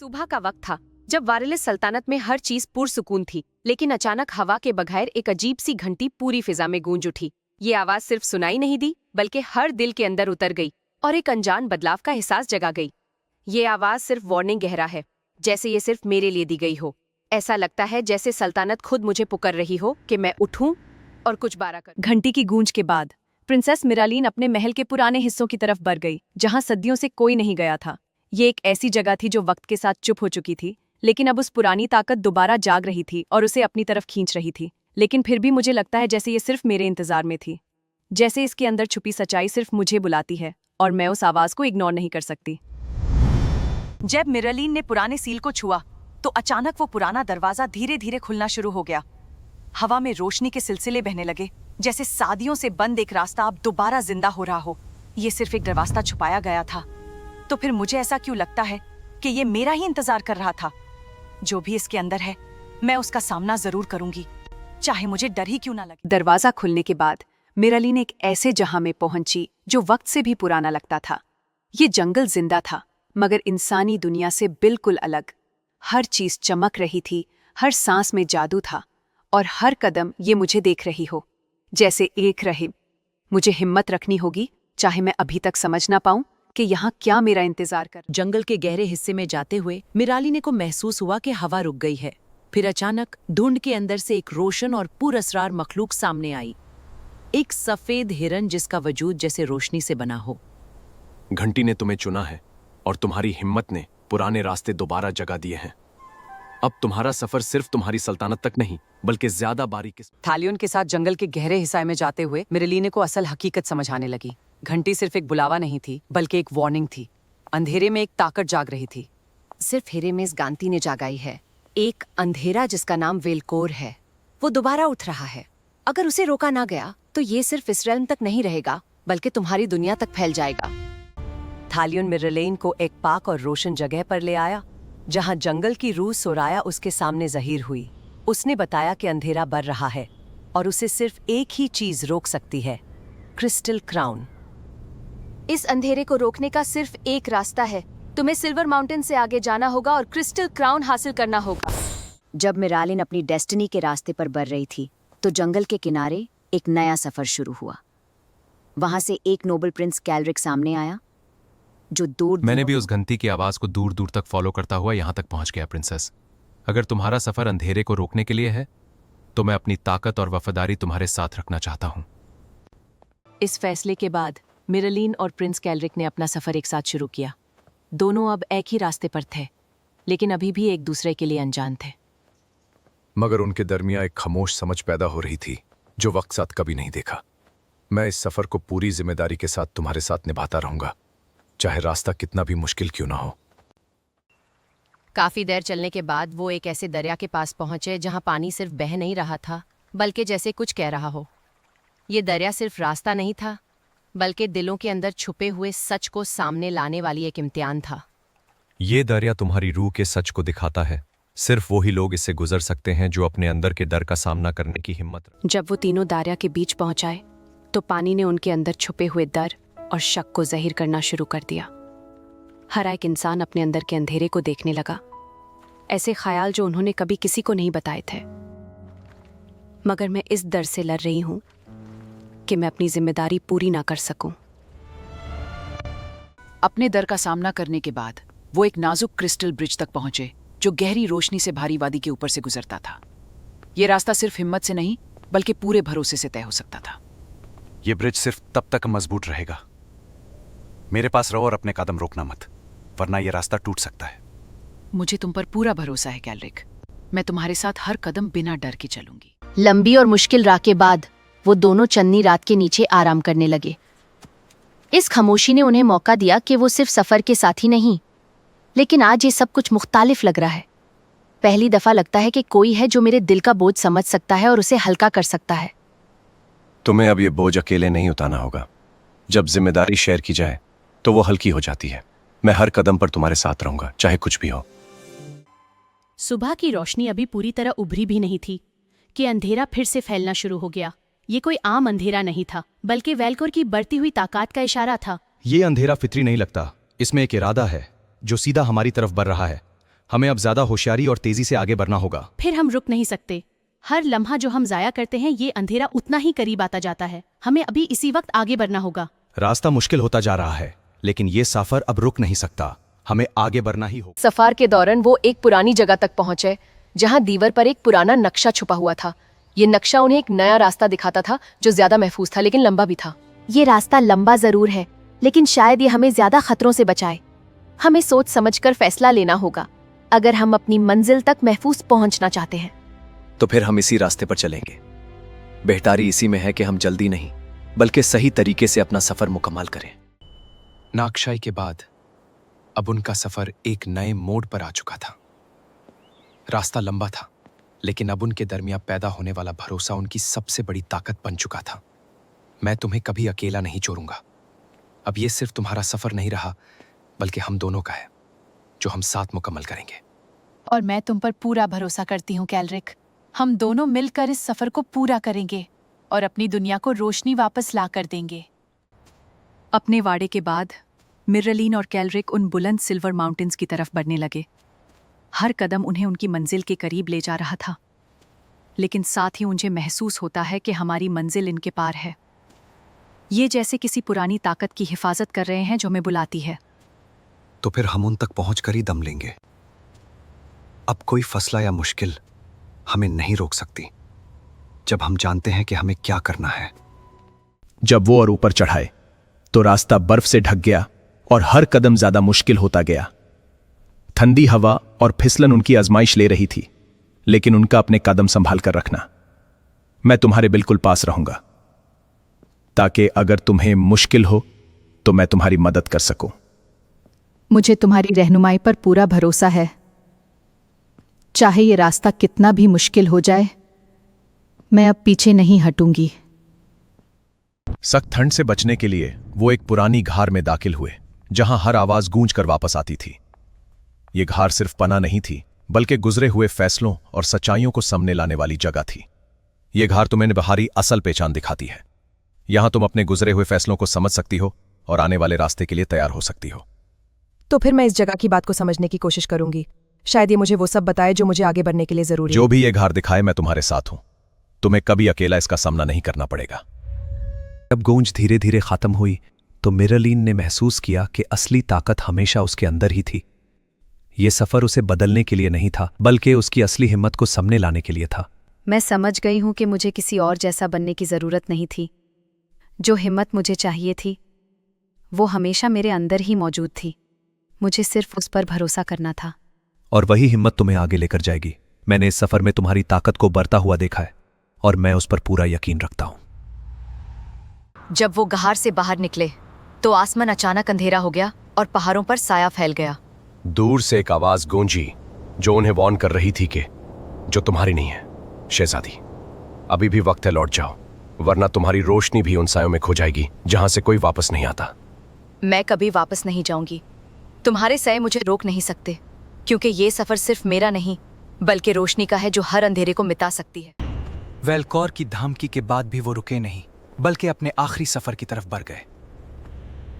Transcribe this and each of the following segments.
सुबह का वक्त था जब वारिलिस सल्तनत में हर चीज पुरसुकून थी, लेकिन अचानक हवा के बगैर एक अजीब सी घंटी पूरी फिजा में गूंज उठी। ये आवाज सिर्फ सुनाई नहीं दी बल्कि हर दिल के अंदर उतर गई और एक अनजान बदलाव का एहसास जगा गई। ये आवाज सिर्फ वार्निंग गहरा है, जैसे ये सिर्फ मेरे लिए दी गई हो। ऐसा लगता है जैसे सल्तनत खुद मुझे पुकार रही हो कि मैं उठूं और कुछ बारा कर। घंटी की गूंज के बाद प्रिंसेस मिरालीन अपने महल के पुराने हिस्सों की तरफ बढ़ गई, जहां सदियों से कोई नहीं गया था। ये एक ऐसी जगह थी जो वक्त के साथ चुप हो चुकी थी, लेकिन अब उस पुरानी ताकत दोबारा जाग रही थी और उसे अपनी तरफ खींच रही थी। लेकिन फिर भी मुझे लगता है जैसे ये सिर्फ मेरे इंतजार में थी, जैसे इसके अंदर छुपी सच्चाई सिर्फ मुझे बुलाती है और मैं उस आवाज को इग्नोर नहीं कर सकती। जब मिरालीन ने पुराने सील को छुआ तो अचानक वो पुराना दरवाजा धीरे धीरे खुलना शुरू हो गया। हवा में रोशनी के सिलसिले बहने लगे, जैसे सदियों से बंद एक रास्ता अब दोबारा जिंदा हो रहा हो। ये सिर्फ एक दरवाजा छुपाया गया था, तो फिर मुझे ऐसा क्यों लगता है कि ये मेरा ही इंतजार कर रहा था। जो भी इसके अंदर है, मैं उसका सामना जरूर करूंगी, चाहे मुझे डर ही क्यों ना लगे। दरवाजा खुलने के बाद मिरालीन एक ऐसे जहां में पहुंची जो वक्त से भी पुराना लगता था। ये जंगल जिंदा था, मगर इंसानी दुनिया से बिल्कुल अलग। हर चीज चमक रही थी, हर सांस में जादू था और हर कदम ये मुझे देख रही हो, जैसे एक रहीम। मुझे हिम्मत रखनी होगी, चाहे मैं अभी तक समझ ना पाऊं कि यहाँ क्या मेरा इंतजार कर। जंगल के गहरे हिस्से में जाते हुए मिरालीने को महसूस हुआ कि हवा रुक गई है। फिर अचानक धुंध के अंदर से एक रोशन और पुरअसरार मखलूक सामने आई, एक सफेद हिरन जिसका वजूद जैसे रोशनी से बना हो। घंटी ने तुम्हें चुना है और तुम्हारी हिम्मत ने पुराने रास्ते दोबारा जगा दिए हैं। अब तुम्हारा सफर सिर्फ तुम्हारी सल्तनत तक नहीं, बल्कि ज्यादा बारीकी। थालियोन के साथ जंगल के गहरे हिस्से में जाते हुए मिरालीने को असल हकीकत समझ आने लगी। घंटी सिर्फ एक बुलावा नहीं थी, बल्कि एक वार्निंग थी। अंधेरे में एक ताकत जाग रही थी। सिर्फ हिरेमेस गांती ने जागाई है, एक अंधेरा जिसका नाम वेलकोर है। वो दोबारा उठ रहा है। अगर उसे रोका ना गया तो ये सिर्फ इस रेल्म तक नहीं रहेगा, बल्कि तुम्हारी दुनिया तक फैल जाएगा। थालियोन मिरालीन को एक पाक और रोशन जगह पर ले आया, जहां जंगल की रूह सोराया उसके सामने ज़हीर हुई। उसने बताया कि अंधेरा बढ़ रहा है और उसे सिर्फ एक ही चीज रोक सकती है, क्रिस्टल क्राउन। इस अंधेरे को रोकने का सिर्फ एक रास्ता है, तुम्हें सिल्वर माउंटेन से आगे जाना होगा और क्रिस्टल क्राउन हासिल करना होगा। जब मिरालीन अपनी डेस्टिनी के रास्ते पर बढ़ रही थी तो जंगल के किनारे एक नया सफर शुरू हुआ। वहां से एक नोबल प्रिंस कैलरिक सामने आया, जो दूर। मैंने भी उस घंटी की आवाज को दूर दूर तक फॉलो करता हुआ यहां तक पहुंच गया। प्रिंसेस, अगर तुम्हारा सफर अंधेरे को रोकने के लिए है तो मैं अपनी ताकत और वफादारी तुम्हारे साथ रखना चाहता हूं। इस फैसले के बाद मिरालीन और प्रिंस कैलरिक ने अपना सफर एक साथ शुरू किया। दोनों अब एक ही रास्ते पर थे, लेकिन अभी भी एक दूसरे के लिए अनजान थे। मगर उनके दरमियान एक खामोश समझ पैदा हो रही थी जो वक्त साथ कभी नहीं देखा। मैं इस सफर को पूरी जिम्मेदारी के साथ तुम्हारे साथ निभाता रहूंगा, चाहे रास्ता कितना भी मुश्किल क्यों ना हो। काफी देर चलने के बाद वो एक ऐसे दरिया के पास पहुंचे जहां पानी सिर्फ बह नहीं रहा था, बल्कि जैसे कुछ कह रहा हो। ये दरिया सिर्फ रास्ता नहीं था, बल्कि दिलों के अंदर छुपे हुए सच को सामने लाने वाली एक इम्तिहान था। ये दरिया तुम्हारी रूह के सच को दिखाता है। सिर्फ वही लोग इससे गुजर सकते हैं जो अपने अंदर के डर का सामना करने की हिम्मत रखते हैं। जब वो तीनों दरिया के बीच पहुंचाए तो पानी ने उनके अंदर छुपे हुए डर और शक को ज़ाहिर करना शुरू कर दिया। हर एक इंसान अपने अंदर के अंधेरे को देखने लगा, ऐसे ख्याल जो उन्होंने कभी किसी को नहीं बताए थे। मगर मैं इस डर से लड़ रही हूं कि मैं अपनी जिम्मेदारी पूरी ना कर सकूं। अपने डर का सामना करने के बाद वो एक नाजुक क्रिस्टल ब्रिज तक पहुंचे, जो गहरी रोशनी से भारी वादी के ऊपर से गुजरता था। ये रास्ता सिर्फ हिम्मत से नहीं, बल्कि पूरे भरोसे से तय हो सकता था। ये ब्रिज सिर्फ तब तक मजबूत रहेगा। मेरे पास रहो और अपने कदम रोकना मत, वरना ये रास्ता टूट सकता है। मुझे तुम पर पूरा भरोसा है कैलरिक। मैं तुम्हारे साथ हर कदम बिना डर के चलूंगी। लंबी और मुश्किल राह के बाद वो दोनों चन्नी रात के नीचे आराम करने लगे। इस खामोशी ने उन्हें मौका दिया कि वो सिर्फ सफर के साथी नहीं, लेकिन आज ये सब कुछ मुख्तालिफ लग रहा है। पहली दफा लगता है कि कोई है जो मेरे दिल का बोझ समझ सकता है और उसे हल्का कर सकता है। तुम्हें अब ये बोझ अकेले नहीं उठाना होगा। जब जिम्मेदारी शेयर की जाए तो वो हल्की हो जाती है। मैं हर कदम पर तुम्हारे साथ रहूंगा, चाहे कुछ भी हो। सुबह की रोशनी अभी पूरी तरह उभरी भी नहीं थी कि अंधेरा फिर से फैलना शुरू हो गया। ये कोई आम अंधेरा नहीं था, बल्कि वेलकोर की बढ़ती हुई ताकत का इशारा था। ये अंधेरा फितरी नहीं लगता, इसमें एक इरादा है जो सीधा हमारी तरफ बढ़ रहा है। हमें अब ज्यादा होशियारी और तेजी से आगे बढ़ना होगा। फिर हम रुक नहीं सकते। हर लम्हा जो हम जाया करते हैं ये अंधेरा उतना ही करीब आता जाता है। हमें अभी इसी वक्त आगे बढ़ना होगा। रास्ता मुश्किल होता जा रहा है, लेकिन ये सफर अब रुक नहीं सकता। हमें आगे बढ़ना ही होगा। सफर के दौरान वो एक पुरानी जगह तक पहुंचे जहां दीवार पर एक पुराना नक्शा छुपा हुआ था। ये नक्शा उन्हें एक नया रास्ता दिखाता था जो ज्यादा महफूज था लेकिन लंबा भी था। ये रास्ता लंबा जरूर है, लेकिन शायद ये हमें ज्यादा खतरों से बचाए। हमें सोच समझकर फैसला लेना होगा अगर हम अपनी मंजिल तक महफूज पहुंचना चाहते हैं। तो फिर हम इसी रास्ते पर चलेंगे। बेहतारी इसी में है कि हम जल्दी नहीं बल्कि सही तरीके से अपना सफर मुकम्मल करें। नागशाई के बाद अब उनका सफर एक नए मोड़ पर आ चुका था। रास्ता लंबा था, लेकिन अब उनके दरमियान पैदा होने वाला भरोसा उनकी सबसे बड़ी ताकत बन चुका था। मैं तुम्हें कभी अकेला नहीं छोड़ूंगा। अब ये सिर्फ तुम्हारा सफर नहीं रहा, बल्कि हम दोनों का है, जो हम साथ मुकम्मल करेंगे। और मैं तुम पर पूरा भरोसा करती हूँ कैलरिक। हम दोनों मिलकर इस सफर को पूरा करेंगे और अपनी दुनिया को रोशनी वापस ला कर देंगे। अपने वाड़े के बाद मिरलीन और कैलरिक उन बुलंद सिल्वर माउंटेन्स की तरफ बढ़ने लगे। हर कदम उन्हें उनकी मंजिल के करीब ले जा रहा था, लेकिन साथ ही उन्हें महसूस होता है कि हमारी मंजिल इनके पार है। ये जैसे किसी पुरानी ताकत की हिफाजत कर रहे हैं जो हमें बुलाती है। तो फिर हम उन तक पहुंचकर ही दम लेंगे। अब कोई फसला या मुश्किल हमें नहीं रोक सकती, जब हम जानते हैं कि हमें क्या करना है। जब वो और ऊपर चढ़ाए तो रास्ता बर्फ से ढक गया और हर कदम ज्यादा मुश्किल होता गया। ठंडी हवा और फिसलन उनकी आजमाइश ले रही थी, लेकिन उनका अपने कदम संभाल कर रखना। मैं तुम्हारे बिल्कुल पास रहूंगा, ताकि अगर तुम्हें मुश्किल हो तो मैं तुम्हारी मदद कर सकूं। मुझे तुम्हारी रहनुमाई पर पूरा भरोसा है। चाहे ये रास्ता कितना भी मुश्किल हो जाए, मैं अब पीछे नहीं हटूंगी। सख्त ठंड से बचने के लिए वो एक पुरानी घार में दाखिल हुए, जहां हर आवाज गूंज कर वापस आती थी। ये घार सिर्फ पनाह नहीं थी, बल्कि गुजरे हुए फैसलों और सच्चाइयों को सामने लाने वाली जगह थी। ये घार तुम्हें बाहरी असल पहचान दिखाती है। यहां तुम अपने गुजरे हुए फैसलों को समझ सकती हो और आने वाले रास्ते के लिए तैयार हो सकती हो। तो फिर मैं इस जगह की बात को समझने की कोशिश करूंगी। शायद ये मुझे वो सब बताए जो मुझे आगे बढ़ने के लिए जरूरी है। जो भी ये घार दिखाए, मैं तुम्हारे साथ हूं। तुम्हें कभी अकेला इसका सामना नहीं करना पड़ेगा। जब गूंज धीरे धीरे खत्म हुई तो मिरलीन ने महसूस किया कि असली ताकत हमेशा उसके अंदर ही थी। ये सफर उसे बदलने के लिए नहीं था, बल्कि उसकी असली हिम्मत को सामने लाने के लिए था। मैं समझ गई हूं कि मुझे किसी और जैसा बनने की जरूरत नहीं थी। जो हिम्मत मुझे चाहिए थी वो हमेशा मेरे अंदर ही मौजूद थी। मुझे सिर्फ उस पर भरोसा करना था। और वही हिम्मत तुम्हें आगे लेकर जाएगी। मैंने इस सफर में तुम्हारी ताकत को बढ़ता हुआ देखा है और मैं उस पर पूरा यकीन रखता हूं। जब वो घार से बाहर निकले तो आसमान अचानक अंधेरा हो गया और पहाड़ों पर साया फैल गया। दूर से एक आवाज गूंजी जो उन्हें वार्न कर रही थी कि जो तुम्हारी नहीं है शहजादी, अभी भी वक्त है, लौट जाओ, वरना तुम्हारी रोशनी भी उन सायों में खो जाएगी जहां से कोई वापस नहीं आता। मैं कभी वापस नहीं जाऊंगी। तुम्हारे साए मुझे रोक नहीं सकते, क्योंकि ये सफर सिर्फ मेरा नहीं बल्कि रोशनी का है जो हर अंधेरे को मिटा सकती है। वेलकौर की धमकी के बाद भी वो रुके नहीं, बल्कि अपने आखिरी सफर की तरफ बढ़ गए।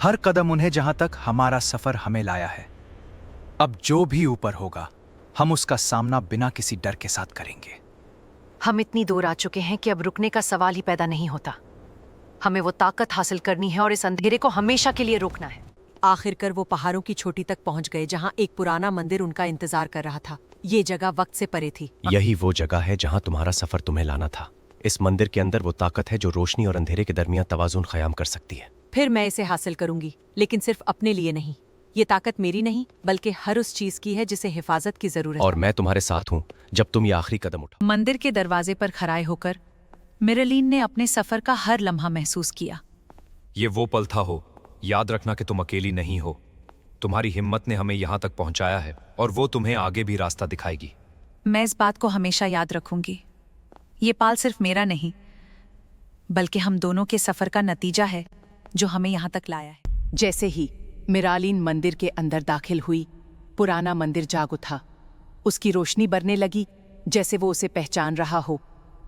हर कदम उन्हें जहां तक हमारा सफर हमें लाया है। अब जो भी ऊपर होगा हम उसका सामना बिना किसी डर के साथ करेंगे। हम इतनी दूर आ चुके हैं कि अब रुकने का सवाल ही पैदा नहीं होता। हमें वो ताकत हासिल करनी है और इस अंधेरे को हमेशा के लिए रोकना है। आखिरकार वो पहाड़ों की चोटी तक पहुंच गए, जहां एक पुराना मंदिर उनका इंतजार कर रहा था। ये जगह वक्त से परे थी। यही वो जगह है जहां तुम्हारा सफर तुम्हें लाना था। इस मंदिर के अंदर वो ताकत है जो रोशनी और अंधेरे के दरमियान तवाजुन क़याम कर सकती है। फिर मैं इसे हासिल करूंगी, लेकिन सिर्फ अपने लिए नहीं। ये ताकत मेरी नहीं बल्कि हर उस चीज की है जिसे हिफाजत की जरूरत है। और मैं तुम्हारे साथ हूं जब तुम ये आखिरी कदम उठाओ। मंदिर के दरवाजे पर खड़े होकर मिरलीन ने अपने सफर का हर लम्हा महसूस किया। ये वो पल था हो, याद रखना कि तुम अकेली नहीं हो। तुम्हारी हिम्मत ने हमें यहाँ तक पहुँचाया है और वो तुम्हें आगे भी रास्ता दिखाएगी। मैं इस बात को हमेशा याद रखूंगी। ये पाल सिर्फ मेरा नहीं बल्कि हम दोनों के सफर का नतीजा है जो हमें यहाँ तक लाया है। जैसे ही मिरालीन मंदिर के अंदर दाखिल हुई, पुराना मंदिर जाग उठा। उसकी रोशनी बढ़ने लगी, जैसे वो उसे पहचान रहा हो,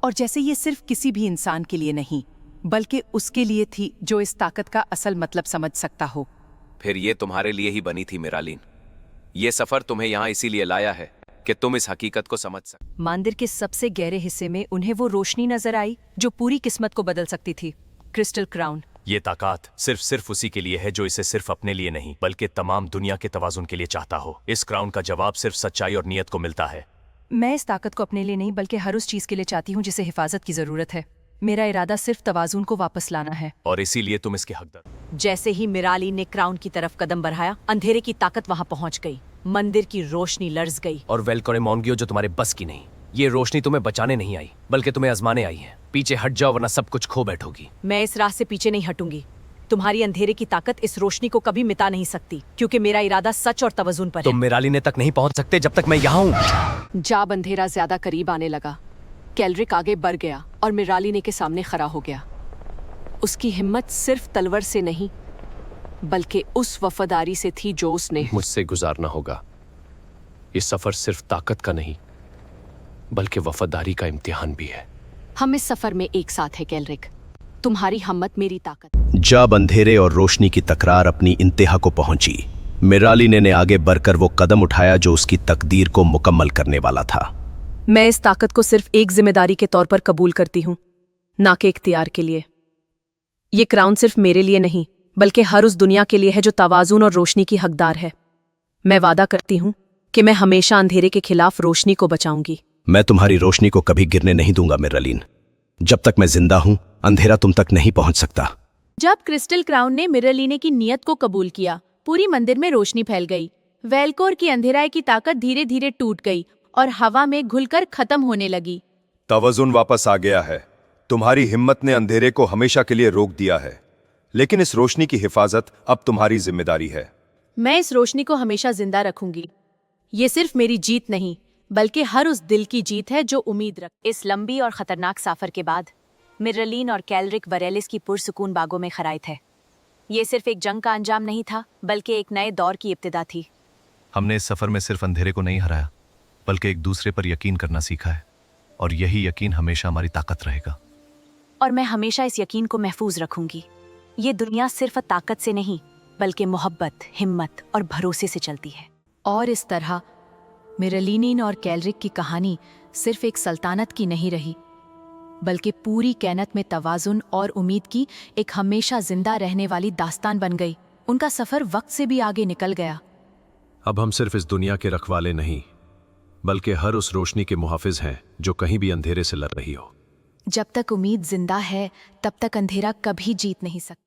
और जैसे ये सिर्फ किसी भी इंसान के लिए नहीं बल्कि उसके लिए थी जो इस ताकत का असल मतलब समझ सकता हो। फिर ये तुम्हारे लिए ही बनी थी मिरालीन। ये सफर तुम्हें यहाँ इसीलिए लाया है कि तुम इस हकीकत को समझ सको। मंदिर के सबसे गहरे हिस्से में उन्हें वो रोशनी नजर आई जो पूरी किस्मत को बदल सकती थी, क्रिस्टल क्राउन। ये ताकत सिर्फ उसी के लिए है जो इसे सिर्फ अपने लिए नहीं बल्कि तमाम दुनिया के तवाजुन के लिए चाहता हो। इस क्राउन का जवाब सिर्फ सच्चाई और नियत को मिलता है। मैं इस ताकत को अपने लिए नहीं बल्कि हर उस चीज के लिए चाहती हूँ जिसे हिफाजत की जरूरत है। मेरा इरादा सिर्फ तवाजुन को वापस लाना है। और इसीलिए तुम इसके हकदार। जैसे ही मिराली ने क्राउन की तरफ कदम बढ़ाया, अंधेरे की ताकत वहां पहुंच गई। मंदिर की रोशनी लर्ज गई। और वेलकोरे मोंगियो, जो तुम्हारे बस की नहीं, ये रोशनी तुम्हें बचाने नहीं आई बल्कि तुम्हें आजमाने आई है। पीछे हट जाओ वरना सब कुछ खो बैठोगी। मैं इस राह से पीछे नहीं हटूंगी। तुम्हारी अंधेरे की ताकत इस रोशनी को कभी मिटा नहीं सकती, क्योंकि मेरा इरादा सच और तवजुन पर है। तुम मिरालीने तक नहीं पहुंच सकते जब तक मैं यहाँ हूँ। जब अंधेरा ज्यादा करीब आने लगा, कैलरिक आगे बढ़ गया और मिरालीने के सामने खड़ा हो गया। उसकी हिम्मत सिर्फ तलवार से नहीं बल्कि उस वफादारी से थी जो उसने मुझसे गुजारना होगा। ये सफर सिर्फ ताकत का नहीं बल्कि वफादारी का इम्तिहान भी है। हम इस सफर में एक साथ है कैलरिक। तुम्हारी हिम्मत मेरी ताकत। जब अंधेरे और रोशनी की तकरार अपनी इंतहा को पहुंची, मिरालीने ने आगे बढ़कर वो कदम उठाया जो उसकी तकदीर को मुकम्मल करने वाला था। मैं इस ताकत को सिर्फ एक जिम्मेदारी के तौर पर कबूल करती हूँ, ना कि इख्तियार के लिए। ये क्राउन सिर्फ मेरे लिए नहीं बल्कि हर उस दुनिया के लिए है जो तवाजुन और रोशनी की हकदार है। मैं वादा करती हूँ कि मैं हमेशा अंधेरे के खिलाफ रोशनी को बचाऊंगी। मैं तुम्हारी रोशनी को कभी गिरने नहीं दूंगा मिरालीन। जब तक मैं जिंदा हूं, अंधेरा तुम तक नहीं पहुंच सकता। जब क्रिस्टल क्राउन ने मिरालीने की नियत को कबूल किया, पूरी मंदिर में रोशनी फैल गई। वेलकोर की अंधेराई की ताकत धीरे धीरे टूट गई और हवा में घुलकर खत्म होने लगी। तवजुन वापस आ गया है। तुम्हारी हिम्मत ने अंधेरे को हमेशा के लिए रोक दिया है, लेकिन इस रोशनी की हिफाजत अब तुम्हारी जिम्मेदारी है। मैं इस रोशनी को हमेशा जिंदा रखूंगी। ये सिर्फ मेरी जीत नहीं बल्कि हर उस दिल की जीत है जो उम्मीद रख। इस लंबी और खतरनाक सफर के बाद मिरालीन और कैलरिक वरेलिस की पुरसुकून बागों में खराए थे। ये सिर्फ एक जंग का अंजाम नहीं था बल्कि एक नए दौर की इब्तिदा थी। हमने इस सफर में सिर्फ अंधेरे को नहीं हराया बल्कि एक दूसरे पर यकीन करना सीखा है, और यही यकीन हमेशा हमारी ताकत रहेगा। और मैं हमेशा इस यकीन को महफूज रखूंगी। ये दुनिया सिर्फ ताकत से नहीं बल्कि मोहब्बत, हिम्मत और भरोसे से चलती है। और इस तरह मिरालीन और कैलरिक की कहानी सिर्फ एक सल्तनत की नहीं रही बल्कि पूरी कैनत में तवाजुन और उम्मीद की एक हमेशा जिंदा रहने वाली दास्तान बन गई। उनका सफर वक्त से भी आगे निकल गया। अब हम सिर्फ इस दुनिया के रखवाले नहीं बल्कि हर उस रोशनी के मुहाफिज हैं जो कहीं भी अंधेरे से लड़ रही हो। जब तक उम्मीद जिंदा है तब तक अंधेरा कभी जीत नहीं सकता।